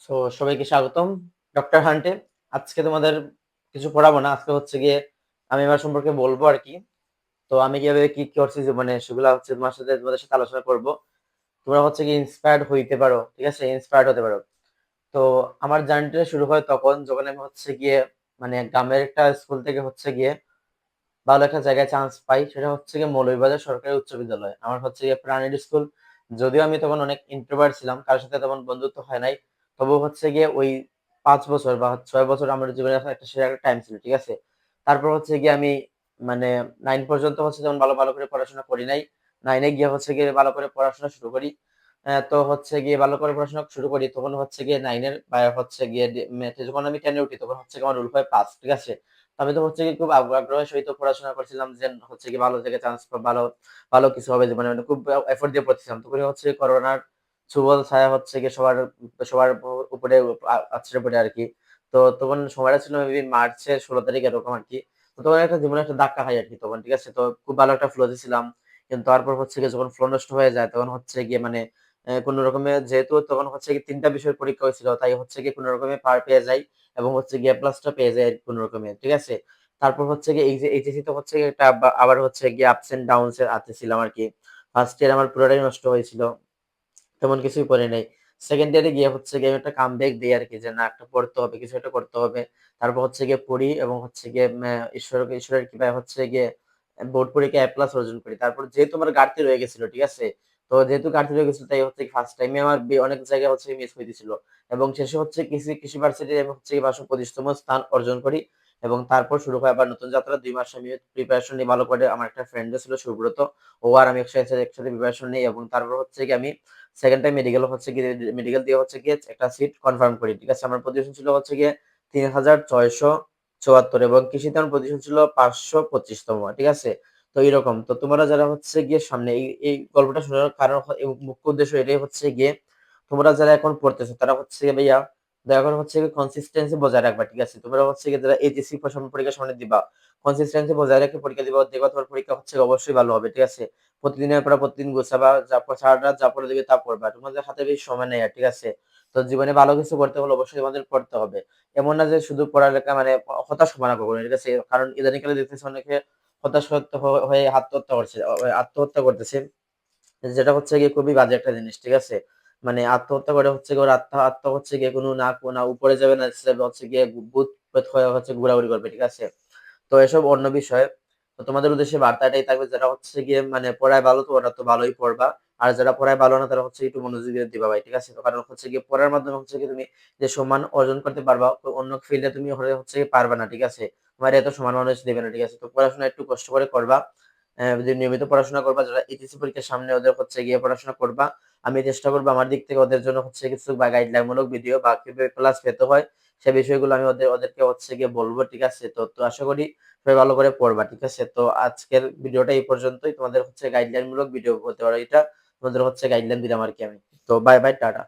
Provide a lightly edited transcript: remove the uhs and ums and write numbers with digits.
So সবাইকে স্বাগতম doctor হান্টে। আজকে তোমাদের কিছু পড়াবো না। আজকে হচ্ছে গিয়ে আমি আমার সম্পর্কে বলবো আর কি। তো আমি কিভাবে কি করছি জীবনে সেগুলা হচ্ছে তোমাদের সাথে আলোচনা করব। তোমরা হচ্ছে কি ইন্সপায়ার্ড হইতে পারো, ঠিক আছে? ইন্সপায়ার্ড হতে পারো। তো আমার জার্নিটা শুরু হয় তখন যখন আমি হচ্ছে গিয়ে মানে গ্রামের একটা স্কুল থেকে হচ্ছে গিয়ে ভালো একটা জায়গায় চান্স পাই। সেটা হচ্ছে গিয়ে মৌলভীবাজার সরকারি উচ্চ বিদ্যালয়। আমার হচ্ছে গিয়ে প্রাইমারি স্কুল। যদিও আমি তখন অনেক ইন্ট্রোভার্ট ছিলাম, কারোর সাথে তেমন বন্ধুত্ব হয় নাই। তবুও হচ্ছে গিয়ে ওই 5 বছর বা 6 বছর আমার জীবনে একটা সেরা একটা টাইম ছিল, ঠিক আছে? তারপর হচ্ছে গিয়ে আমি মানে 9 পর্যন্ত হচ্ছে যেমন ভালো ভালো করে পড়াশোনা করি নাই। 9-এ গিয়ে হচ্ছে গিয়ে ভালো করে পড়াশোনা শুরু করি। তো হচ্ছে গিয়ে ভালো করে পড়াশোনা শুরু করি তখন হচ্ছে গিয়ে 9-এর বা হচ্ছে গিয়ে যখন আমি 10-এ উঠি তখন হচ্ছে গিয়ে আমার রুল হয় পাস, ঠিক আছে? আমি তো হচ্ছে কি খুব আগ্রহের সহিত পড়াশোনা করছিলাম যে হচ্ছে কি ভালো জায়গায় চান্স ভালো ভালো কিছু হবে জীবনে, মানে খুব এফোর্ট দিয়ে পড়ছিলাম। তখন হচ্ছে করোনার সুবল ছায়া হচ্ছে কি সবার সবার উপরে আছড়ে পড়ে আর কি। তো তখন সময়টা ছিল মেবি মার্চের 16 তারিখ এরকম আর কি। তো তখন একটা জীবনে একটা ধাক্কা খাই আর কি তখন, ঠিক আছে? তো খুব ভালো একটা ফ্লোতে ছিলাম। কিন্তু তারপর হচ্ছে গিয়ে যখন ফ্লো নষ্ট হয়ে যায় তখন হচ্ছে গিয়ে মানে কোন রকমে যেহেতু তখন হচ্ছে কি 3টা বিষয়ের পরীক্ষা হয়েছিল তাই হচ্ছে গিয়ে কোন রকমে পার পেয়ে যাই এবং হচ্ছে গিয়ে প্লাসটা পেয়ে যায় কোন রকমে, ঠিক আছে? তারপর হচ্ছে গিয়ে এই যে এইচএসসি তো হচ্ছে গিয়ে একটা আবার হচ্ছে গিয়ে আপস এন্ড ডাউনস এর হাতে ছিলাম আর কি। ফার্স্ট ইয়ার আমার পুরোটাই নষ্ট হয়েছিল। তেমন কিছুই করি নাই। সেকেন্ড ইয়ারে গিয়ে হচ্ছে গিয়ে আমি একটা কামব্যাক দেই আরকি যে না একটা পড়তে হবে, কিছু একটা করতে হবে। তারপর হচ্ছে গিয়ে পড়ি এবং হচ্ছে গিয়ে ঈশ্বরের কৃপায় হচ্ছে গিয়ে বোর্ড পরীক্ষায় এ প্লাস অর্জন করি। তারপর যেহেতু আমার ঘাটতি রয়ে গেছিল, ঠিক আছে? তো যেহেতু ঘাটতি রয়ে গেছিল তাই হচ্ছে ফার্স্ট টাইমে আমার অনেক জায়গায় হচ্ছে মিস হইতেছিল। এবং শেষে হচ্ছে কৃষি ভার্সিটিতে আমি হচ্ছে 525তম স্থান অর্জন করি এবং তারপর শুরু হয় আবার নতুন যাত্রা। ২ মাস আমি প্রিপারেশন নিই ভালো করে। আমার একটা ফ্রেন্ডও ছিল সুব্রত। ও আর আমি একসাথে প্রিপারেশন নিই এবং তারপর হচ্ছে গিয়ে আমি সেকেন্ড টাইম মেডিকেল দিয়ে হচ্ছে গিয়ে একটা সিট কনফার্ম করি, ঠিক আছে? আমার পজিশন ছিল হচ্ছে গিয়ে ৩৬৭৪ এবং কৃষিতে আমার পজিশন ছিল 525তম, ঠিক আছে? তো এরকম তো তোমরা যারা হচ্ছে গিয়ে সামনে এই গল্পটা শোনার কারণ মুখ্য উদ্দেশ্য এটাই হচ্ছে গিয়ে তোমরা যারা এখন পড়তেছো তারা হচ্ছে গিয়ে ভাইয়া দয়া করে হচ্ছে গিয়ে কনসিস্টেন্সি বজায় রাখবা, ঠিক আছে? তোমরা হচ্ছে গিয়ে যারা এইচএসসি পরীক্ষা সামনে দিবা, কনসিস্টেন্সি বজায় রেখে পরীক্ষা দিবা, দেখবা তোমার পরীক্ষা হচ্ছে অবশ্যই ভালো হবে, ঠিক আছে? প্রতিদিনের পর প্রতিদিন গোছাবা, সারারাত যা পড়ে দিবে তা পড়বা। তোমাদের হাতে বেশি সময় নেই আর, ঠিক আছে? তো জীবনে ভালো কিছু করতে হলে অবশ্যই তোমাদের পড়তে হবে। এমন না যে শুধু পড়ালেখা মানে হতাশ হবা না কখনো, ঠিক আছে? কারণ ইদানিং কালে দেখতেছি অনেকে হয়ে আত্মহত্যা করতেছে। যেটা হচ্ছে গিয়ে খুবই বাজে একটা জিনিস, ঠিক আছে? মানে আত্মহত্যা করে হচ্ছে গিয়ে ওর আত্মা হচ্ছে গিয়ে কোনো না উপরে যাবে না নিচে যাবে, হচ্ছে গিয়ে ভূত প্রেত হয়ে হচ্ছে ঘোরাঘুরি করবে, ঠিক আছে? তো এসব অন্য বিষয়। তো তোমাদের উদ্দেশ্যে বার্তা এটাই থাকবে যারা হচ্ছে গিয়ে মানে পড়ায় ভালো তো ওরা তো ভালোই পড়বা। আর যারা পড়ায় ভালো না তারা হচ্ছে একটু মনোযোগ দিয়ে দিবা ভাই, ঠিক আছে? তো কারণ হচ্ছে গিয়ে পড়ার মাধ্যমে হচ্ছে গিয়ে তুমি যে সম্মান অর্জন করতে পারবা অন্য ফিল্ডে তুমি হচ্ছে গিয়ে পারবা না, ঠিক আছে? তোমার এত সমান মানুষ দেবে না, ঠিক আছে? তো পড়াশোনা একটু কষ্ট করে করবা। যদি নিয়মিত পড়াশোনা করবা, যারা এইচএসসি পরীক্ষার সামনে ওদের হচ্ছে গিয়ে পড়াশোনা করবা। আমি চেষ্টা করবো আমার দিক থেকে ওদের জন্য হচ্ছে কিছু বা গাইডলাইন মূলক ভিডিও বা কিভাবে ক্লাস পেতে হয় সে বিষয়গুলো আমি ওদেরকে হচ্ছে গিয়ে বলবো, ঠিক আছে? তো আশা করি সবাই ভালো করে পড়বা, ঠিক আছে? তো আজকের ভিডিওটা এই পর্যন্তই। তোমাদের হচ্ছে গাইডলাইন মূলক ভিডিও হতে পারে এটা। তোমাদের হচ্ছে গাইডলাইন দিলাম আরকি আমি। তো বাই বাই, টাটা।